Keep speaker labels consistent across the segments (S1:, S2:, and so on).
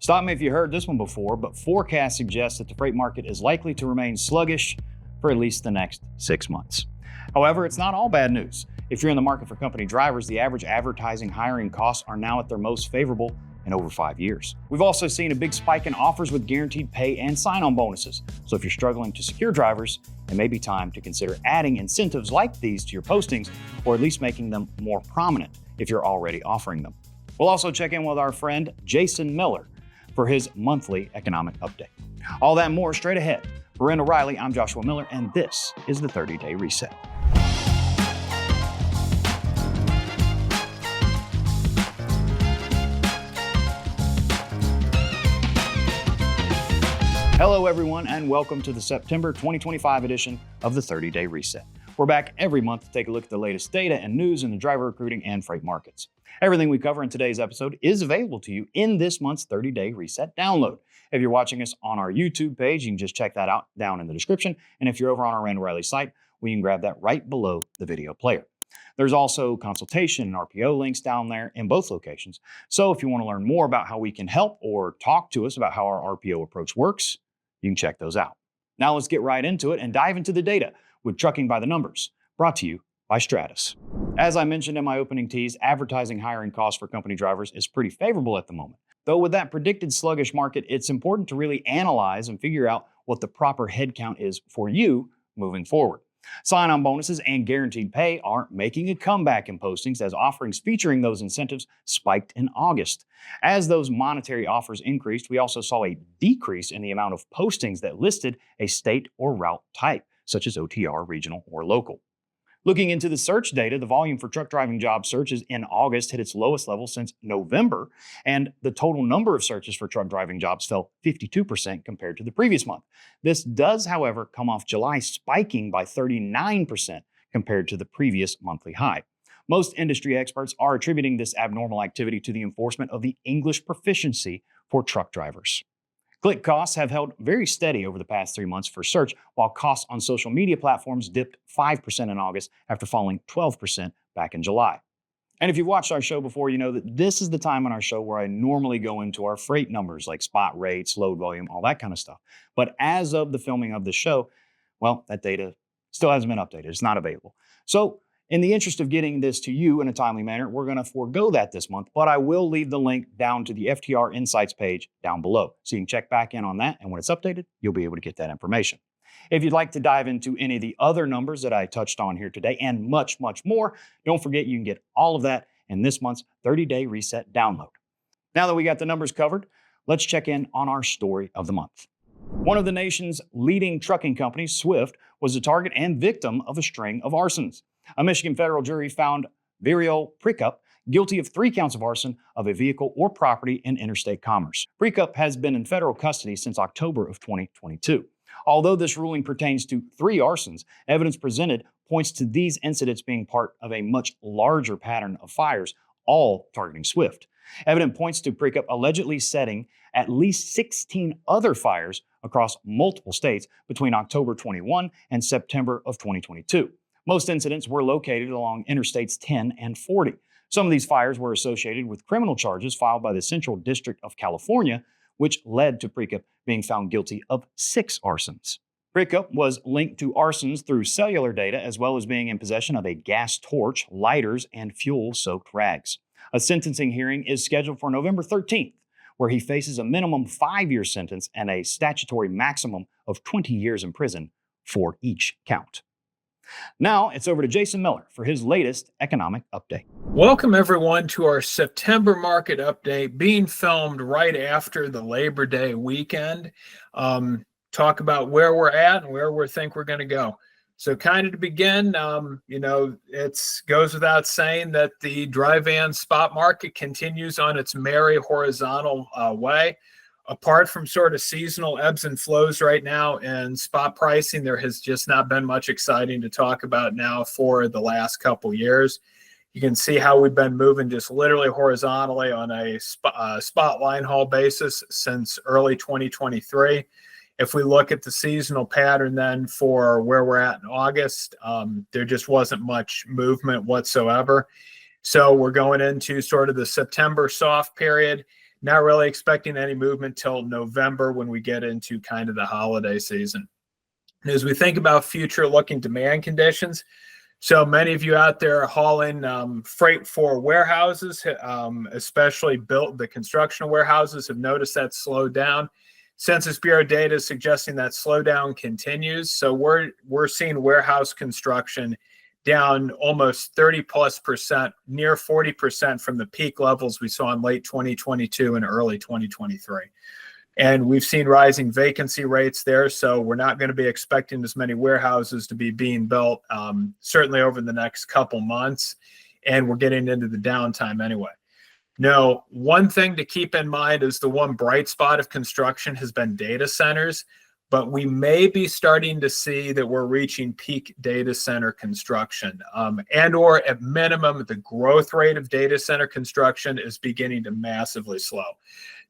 S1: Stop me if you heard this one before, but forecasts suggest that the freight market is likely to remain sluggish for at least the next 6 months. However, it's not all bad news. If you're in the market for company drivers, the average advertising hiring costs are now at their most favorable in over 5 years. We've also seen a big spike in offers with guaranteed pay and sign-on bonuses. So if you're struggling to secure drivers, it may be time to consider adding incentives like these to your postings, or at least making them more prominent if you're already offering them. We'll also check in with our friend Jason Miller for his monthly economic update. All that and more straight ahead. For Randall Reilly, I'm Joshua Miller, and this is the 30-Day Reset. Hello, everyone, and welcome to the September 2025 edition of the 30-Day Reset. We're back every month to take a look at the latest data and news in the driver recruiting and freight markets. Everything we cover in today's episode is available to you in this month's 30-Day Reset download. If you're watching us on our YouTube page, you can just check that out down in the description. And if you're over on our Randall Reilly site, we can grab that right below the video player. There's also consultation and RPO links down there in both locations. So if you want to learn more about how we can help or talk to us about how our RPO approach works, you can check those out. Now let's get right into it and dive into the data with Trucking by the Numbers, brought to you by Stratas. As I mentioned in my opening tease, advertising hiring costs for company drivers is pretty favorable at the moment. Though with that predicted sluggish market, it's important to really analyze and figure out what the proper headcount is for you moving forward. Sign-on bonuses and guaranteed pay are making a comeback in postings as offerings featuring those incentives spiked in August. As those monetary offers increased, we also saw a decrease in the amount of postings that listed a state or route type, such as OTR, regional, or local. Looking into the search data, the volume for truck driving job searches in August hit its lowest level since November, and the total number of searches for truck driving jobs fell 52% compared to the previous month. This does, however, come off July spiking by 39% compared to the previous monthly high. Most industry experts are attributing this abnormal activity to the enforcement of the English proficiency for truck drivers. Click costs have held very steady over the past 3 months for search, while costs on social media platforms dipped 5% in August after falling 12% back in July. And if you've watched our show before, you know that this is the time on our show where I normally go into our freight numbers like spot rates, load volume, all that kind of stuff. But as of the filming of the show, well, that data still hasn't been updated. It's not available. So in the interest of getting this to you in a timely manner, we're going to forego that this month, but I will leave the link down to the FTR Insights page down below. So you can check back in on that, and when it's updated, you'll be able to get that information. If you'd like to dive into any of the other numbers that I touched on here today and much, much more, don't forget you can get all of that in this month's 30-Day Reset download. Now that we got the numbers covered, let's check in on our story of the month. One of the nation's leading trucking companies, Swift, was the target and victim of a string of arsons. A Michigan federal jury found Randall Reilly guilty of 3 counts of arson of a vehicle or property in interstate commerce. Reilly has been in federal custody since October of 2022. Although this ruling pertains to 3 arsons, evidence presented points to these incidents being part of a much larger pattern of fires, all targeting Swift. Evidence points to Reilly allegedly setting at least 16 other fires across multiple states between October 21 and September of 2022. Most incidents were located along Interstates 10 and 40. Some of these fires were associated with criminal charges filed by the Central District of California, which led to Reilly being found guilty of 6 arsons. Reilly was linked to arsons through cellular data, as well as being in possession of a gas torch, lighters, and fuel-soaked rags. A sentencing hearing is scheduled for November 13th, where he faces a minimum 5-year sentence and a statutory maximum of 20 years in prison for each count. Now it's over to Jason Miller for his latest economic update.
S2: Welcome everyone to our September market update, being filmed right after the Labor Day weekend. Talk about where we're at and where we think we're going to go. So kind of to begin, it goes without saying that the dry van spot market continues on its merry horizontal way. Apart from sort of seasonal ebbs and flows right now in spot pricing, there has just not been much exciting to talk about now for the last couple years. You can see how we've been moving just literally horizontally on a spot line haul basis since early 2023. If we look at the seasonal pattern then for where we're at in August, there just wasn't much movement whatsoever. So we're going into sort of the September soft period. Not really expecting any movement till November when we get into kind of the holiday season. And as we think about future looking demand conditions, so many of you out there hauling freight for warehouses, especially the construction warehouses, have noticed that slowed down. Census Bureau data is suggesting that slowdown continues. So we're seeing warehouse construction down almost 30+%, near 40% from the peak levels we saw in late 2022 and early 2023. And we've seen rising vacancy rates there, so we're not going to be expecting as many warehouses to be being built, certainly over the next couple months, and we're getting into the downtime anyway. Now, one thing to keep in mind is the one bright spot of construction has been data centers, but we may be starting to see that we're reaching peak data center construction, and or at minimum, the growth rate of data center construction is beginning to massively slow.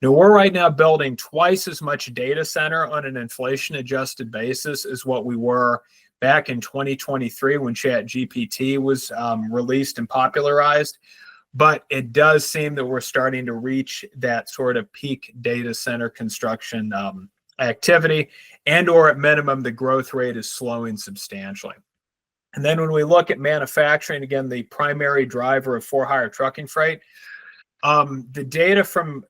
S2: Now, we're right now building twice as much data center on an inflation-adjusted basis as what we were back in 2023 when ChatGPT was released and popularized. But it does seem that we're starting to reach that sort of peak data center construction activity, and or at minimum, the growth rate is slowing substantially. And then when we look at manufacturing, again, the primary driver of for-hire trucking freight, the data from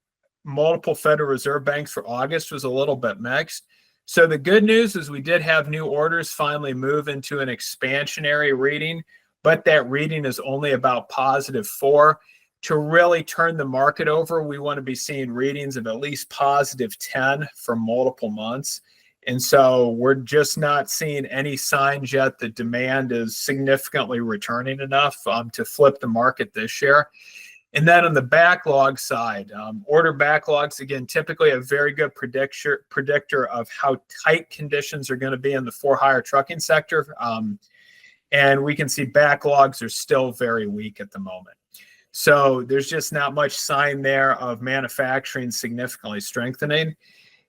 S2: multiple Federal Reserve banks for August was a little bit mixed. So the good news is we did have new orders finally move into an expansionary reading, but that reading is only about +4. To really turn the market over, we want to be seeing readings of at least +10 for multiple months. And so we're just not seeing any signs yet that demand is significantly returning enough to flip the market this year. And then on the backlog side, order backlogs, again, typically a very good predictor of how tight conditions are going to be in the for-hire trucking sector. And we can see backlogs are still very weak at the moment. So there's just not much sign there of manufacturing significantly strengthening.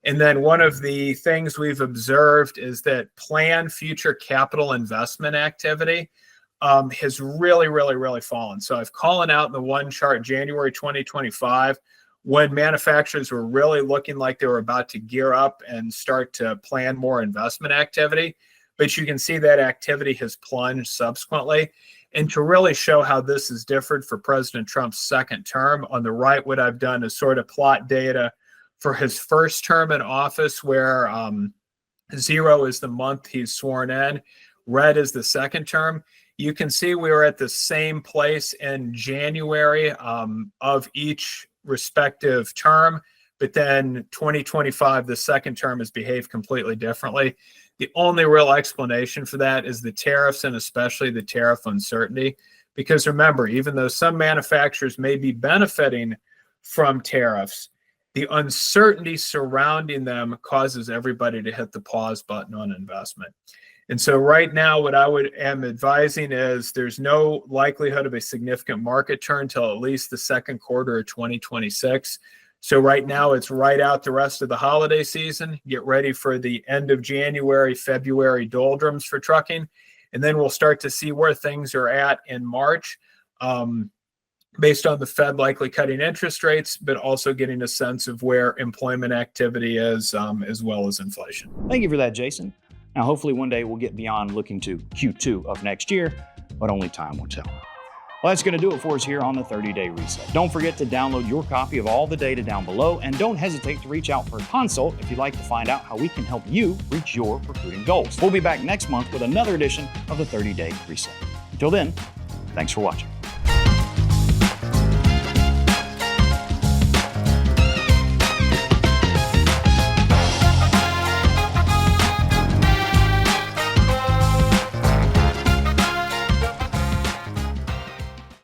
S2: And then one of the things we've observed is that planned future capital investment activity has really fallen. So I've called out in the one chart, January 2025, when manufacturers were really looking like they were about to gear up and start to plan more investment activity. But you can see that activity has plunged subsequently. And to really show how this is different for President Trump's second term, on the right, what I've done is sort of plot data for his first term in office, where 0 is the month he's sworn in, red is the second term. You can see we were at the same place in January of each respective term, but then 2025, the second term, has behaved completely differently. The only real explanation for that is the tariffs, and especially the tariff uncertainty. Because remember, even though some manufacturers may be benefiting from tariffs, the uncertainty surrounding them causes everybody to hit the pause button on investment. And so right now, what I am advising is there's no likelihood of a significant market turn till at least the second quarter of 2026. So right now, it's right out the rest of the holiday season. Get ready for the end of January, February doldrums for trucking. And then we'll start to see where things are at in March, based on the Fed likely cutting interest rates, but also getting a sense of where employment activity is, as well as inflation.
S1: Thank you for that, Jason. Now, hopefully one day we'll get beyond looking to Q2 of next year, but only time will tell. Well, that's going to do it for us here on the 30-Day Reset. Don't forget to download your copy of all the data down below, and don't hesitate to reach out for a consult if you'd like to find out how we can help you reach your recruiting goals. We'll be back next month with another edition of the 30-Day Reset. Until then, thanks for watching.